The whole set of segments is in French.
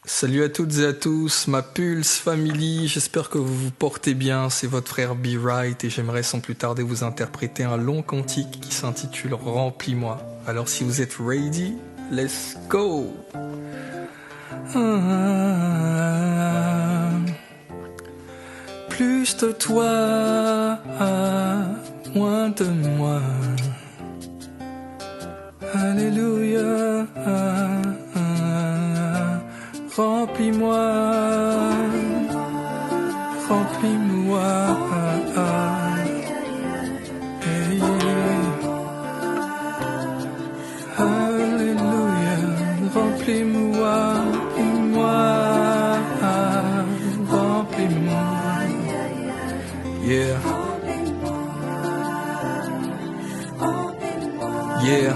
Salut à toutes et à tous, ma Pulse Family, j'espère que vous vous portez bien, c'est votre frère Be Right et j'aimerais sans plus tarder vous interpréter un long cantique qui s'intitule Remplis-moi. Alors si vous êtes ready, let's go! Plus de toi, moins de moi. Alléluia. Remplis-moi, remplis-moi, hey. Alléluia, remplis-moi, remplis-moi, yeah, yeah,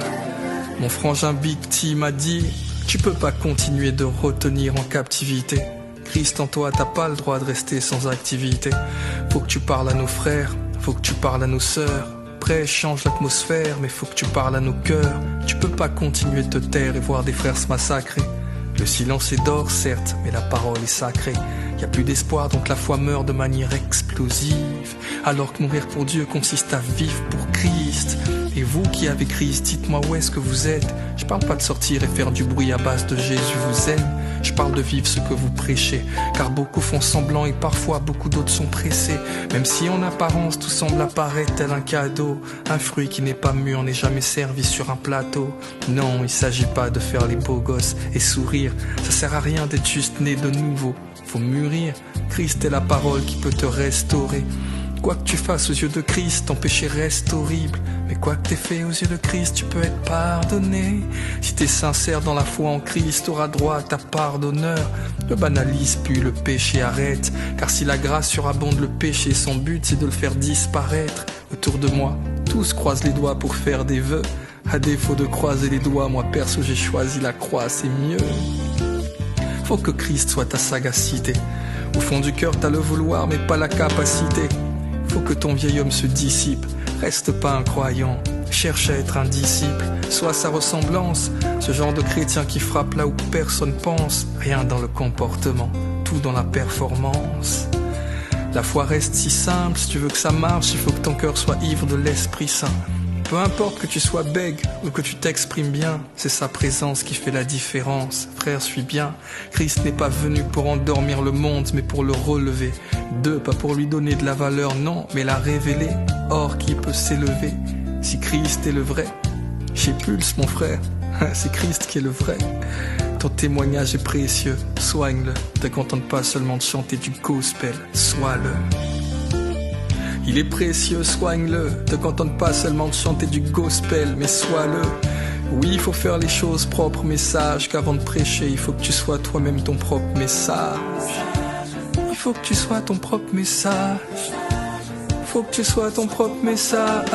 mon frangin Big T m'a dit: tu peux pas continuer de retenir en captivité. Christ en toi, t'as pas le droit de rester sans activité. Faut que tu parles à nos frères, faut que tu parles à nos sœurs. Prêche, change l'atmosphère, mais faut que tu parles à nos cœurs. Tu peux pas continuer de te taire et voir des frères se massacrer. Le silence est d'or, certes, mais la parole est sacrée. Y a plus d'espoir, donc la foi meurt de manière explosive. Alors que mourir pour Dieu consiste à vivre pour Christ. Et vous qui avez Christ, dites-moi où est-ce que vous êtes. Je parle pas de sortir et faire du bruit à base de Jésus vous aime. Je parle de vivre ce que vous prêchez. Car beaucoup font semblant et parfois beaucoup d'autres sont pressés. Même si en apparence tout semble apparaître tel un cadeau. Un fruit qui n'est pas mûr n'est jamais servi sur un plateau. Non, il s'agit pas de faire les beaux gosses et sourire. Ça sert à rien d'être juste né de nouveau. Faut mûrir, Christ est la parole qui peut te restaurer. Quoi que tu fasses aux yeux de Christ, ton péché reste horrible. Mais quoi que t'aies fait aux yeux de Christ, tu peux être pardonné. Si t'es sincère dans la foi en Christ, t'auras droit à ta part d'honneur. Ne banalise plus, le péché arrête. Car si la grâce surabonde, le péché, son but c'est de le faire disparaître. Autour de moi, tous croisent les doigts pour faire des vœux. À défaut de croiser les doigts, moi perso j'ai choisi la croix, c'est mieux. Faut que Christ soit ta sagacité. Au fond du cœur t'as le vouloir mais pas la capacité. Faut que ton vieil homme se dissipe. Reste pas un croyant, cherche à être un disciple. Sois sa ressemblance, ce genre de chrétien qui frappe là où personne pense. Rien dans le comportement, tout dans la performance. La foi reste si simple, si tu veux que ça marche, il faut que ton cœur soit ivre de l'Esprit Saint. Peu importe que tu sois bègue ou que tu t'exprimes bien, c'est sa présence qui fait la différence. Frère, suis bien, Christ n'est pas venu pour endormir le monde, mais pour le relever. Pas pour lui donner de la valeur, non, mais la révéler. Or, qui peut s'élever si Christ est le vrai? J'ai Pulse, mon frère, c'est Christ qui est le vrai. Ton témoignage est précieux, soigne-le. Ne te contente pas seulement de chanter du gospel, sois-le. Il est précieux, soigne-le. Te contente pas seulement de chanter du gospel, mais sois-le. Oui, il faut faire les choses propres, mais sages, qu'avant de prêcher, il faut que tu sois toi-même ton propre message. Il faut que tu sois ton propre message. Il faut que tu sois ton propre message.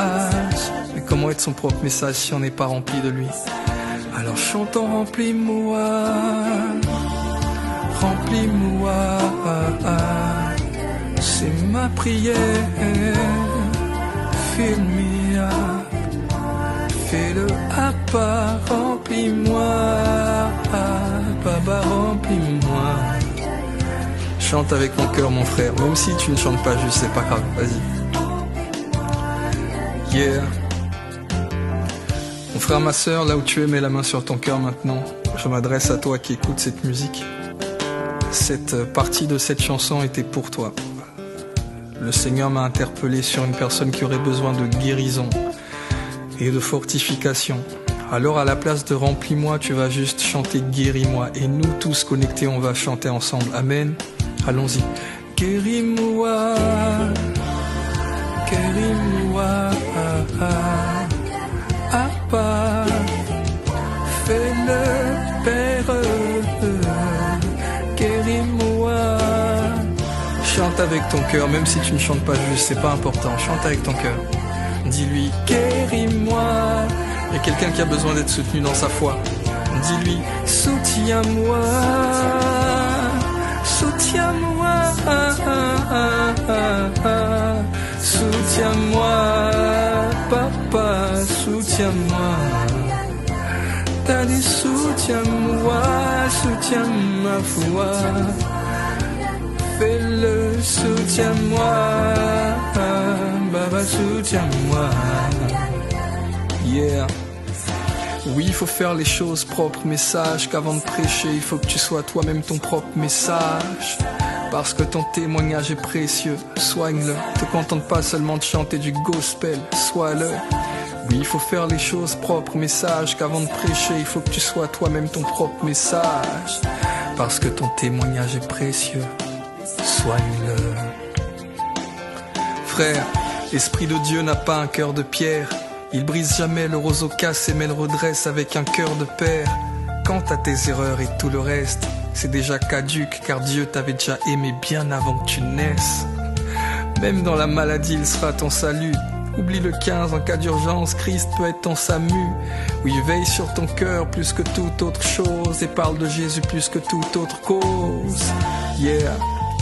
Mais comment être son propre message si on n'est pas rempli de lui? Alors chantons, remplis-moi, remplis-moi. C'est ma prière, fill-me up, fais-le à part, remplis-moi, Baba, remplis-moi. Chante avec mon cœur, mon frère, même si tu ne chantes pas juste, c'est pas grave, vas-y. Yeah. Mon frère, ma sœur, là où tu es, mets la main sur ton cœur maintenant. Je m'adresse à toi qui écoutes cette musique. Cette partie de cette chanson était pour toi. Le Seigneur m'a interpellé sur une personne qui aurait besoin de guérison et de fortification. Alors à la place de remplis-moi, tu vas juste chanter guéris-moi. Et nous tous connectés, on va chanter ensemble. Amen. Allons-y. Guéris-moi, guéris-moi, Abba, fais-le, Père, guéris-moi. Chante avec ton cœur, même si tu ne chantes pas juste, c'est pas important. Chante avec ton cœur. Dis-lui, guéris-moi. Il y a quelqu'un qui a besoin d'être soutenu dans sa foi. Dis-lui, soutiens-moi, soutiens-moi, soutiens-moi, papa, soutiens-moi. Daddy, soutiens-moi, soutiens ma foi. Fais-le, soutiens-moi. Baba, soutiens-moi. Yeah. Oui, il faut faire les choses propres, mais sache qu'avant de prêcher, il faut que tu sois toi-même ton propre message. Parce que ton témoignage est précieux, soigne-le. Te contente pas seulement de chanter du gospel, sois-le. Oui, il faut faire les choses propres, mais sache qu'avant de prêcher, il faut que tu sois toi-même ton propre message. Parce que ton témoignage est précieux, soigne-le. Frère, l'Esprit de Dieu n'a pas un cœur de pierre. Il brise jamais le roseau cassé mais le redresse avec un cœur de père. Quant à tes erreurs et tout le reste, c'est déjà caduque car Dieu t'avait déjà aimé bien avant que tu naisses. Même dans la maladie, il sera ton salut. Oublie le 15 en cas d'urgence, Christ peut être ton SAMU. Oui, veille sur ton cœur plus que toute autre chose et parle de Jésus plus que toute autre cause. Yeah,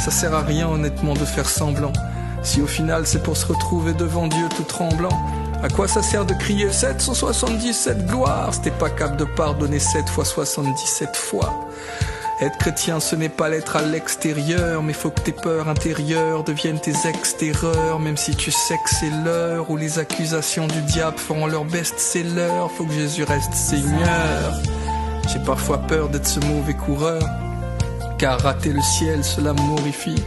ça sert à rien honnêtement de faire semblant. Si au final c'est pour se retrouver devant Dieu tout tremblant. À quoi ça sert de crier 777 gloires si t'es pas capable de pardonner 7 fois 77 fois? Être chrétien, ce n'est pas l'être à l'extérieur, mais faut que tes peurs intérieures deviennent tes ex-terreurs. Même si tu sais que c'est l'heure où les accusations du diable feront leur best-seller, faut que Jésus reste Seigneur. J'ai parfois peur d'être ce mauvais coureur, car rater le ciel, cela m'horrifie.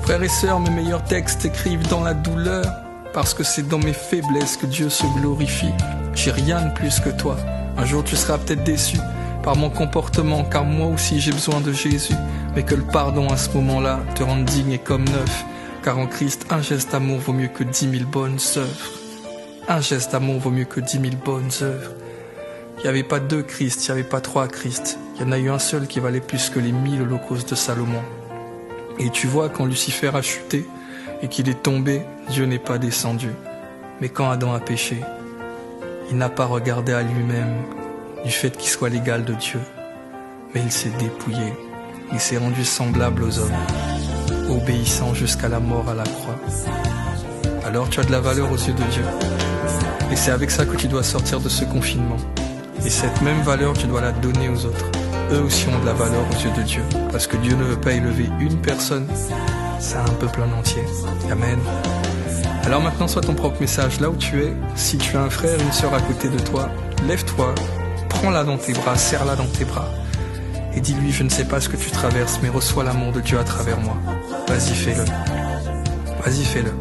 Frères et sœurs, mes meilleurs textes écrivent dans la douleur, parce que c'est dans mes faiblesses que Dieu se glorifie. J'ai rien de plus que toi. Un jour tu seras peut-être déçu par mon comportement, car moi aussi j'ai besoin de Jésus. Mais que le pardon à ce moment-là te rende digne et comme neuf. Car en Christ, un geste d'amour vaut mieux que 10 000 bonnes œuvres. Un geste d'amour vaut mieux que 10 000 bonnes œuvres. Il n'y avait pas 2 Christ, il n'y avait pas 3 Christ. Il y en a eu un seul qui valait plus que les 1000 holocaustes de Salomon. Et tu vois, quand Lucifer a chuté et qu'il est tombé, Dieu n'est pas descendu. Mais quand Adam a péché, il n'a pas regardé à lui-même du fait qu'il soit l'égal de Dieu, mais il s'est dépouillé, il s'est rendu semblable aux hommes, obéissant jusqu'à la mort à la croix. Alors tu as de la valeur aux yeux de Dieu, et c'est avec ça que tu dois sortir de ce confinement. Et cette même valeur, tu dois la donner aux autres. Eux aussi ont de la valeur aux yeux de Dieu, parce que Dieu ne veut pas élever une personne, c'est un peuple en entier. Amen. Alors maintenant, sois ton propre message là où tu es. Si tu as un frère, une sœur à côté de toi, lève-toi, prends-la dans tes bras, serre-la dans tes bras. Et dis-lui, je ne sais pas ce que tu traverses, mais reçois l'amour de Dieu à travers moi. Vas-y, fais-le. Vas-y, fais-le.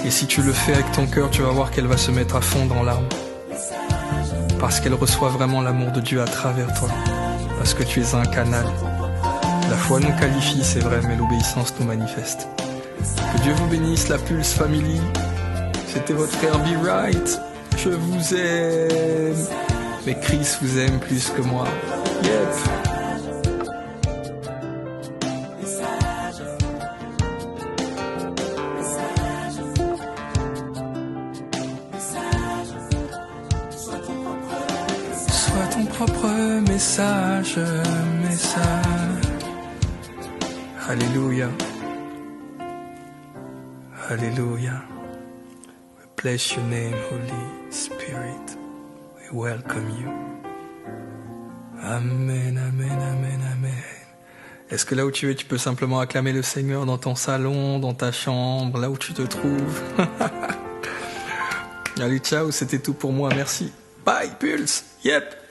Et si tu le fais avec ton cœur, tu vas voir qu'elle va se mettre à fond dans l'arme. Parce qu'elle reçoit vraiment l'amour de Dieu à travers toi. Parce que tu es un canal. La foi nous qualifie, c'est vrai, mais l'obéissance nous manifeste. Que Dieu vous bénisse, la Pulse Family. C'était votre frère Be Right. Je vous aime. Mais Chris vous aime plus que moi. Yep. Sois ton propre message, Alléluia. Alléluia. We bless your name, Holy Spirit. We welcome you. Amen, amen, amen, amen. Est-ce que là où tu es, tu peux simplement acclamer le Seigneur dans ton salon, dans ta chambre, là où tu te trouves? Allez, ciao, c'était tout pour moi, merci. Bye, Pulse. Yep.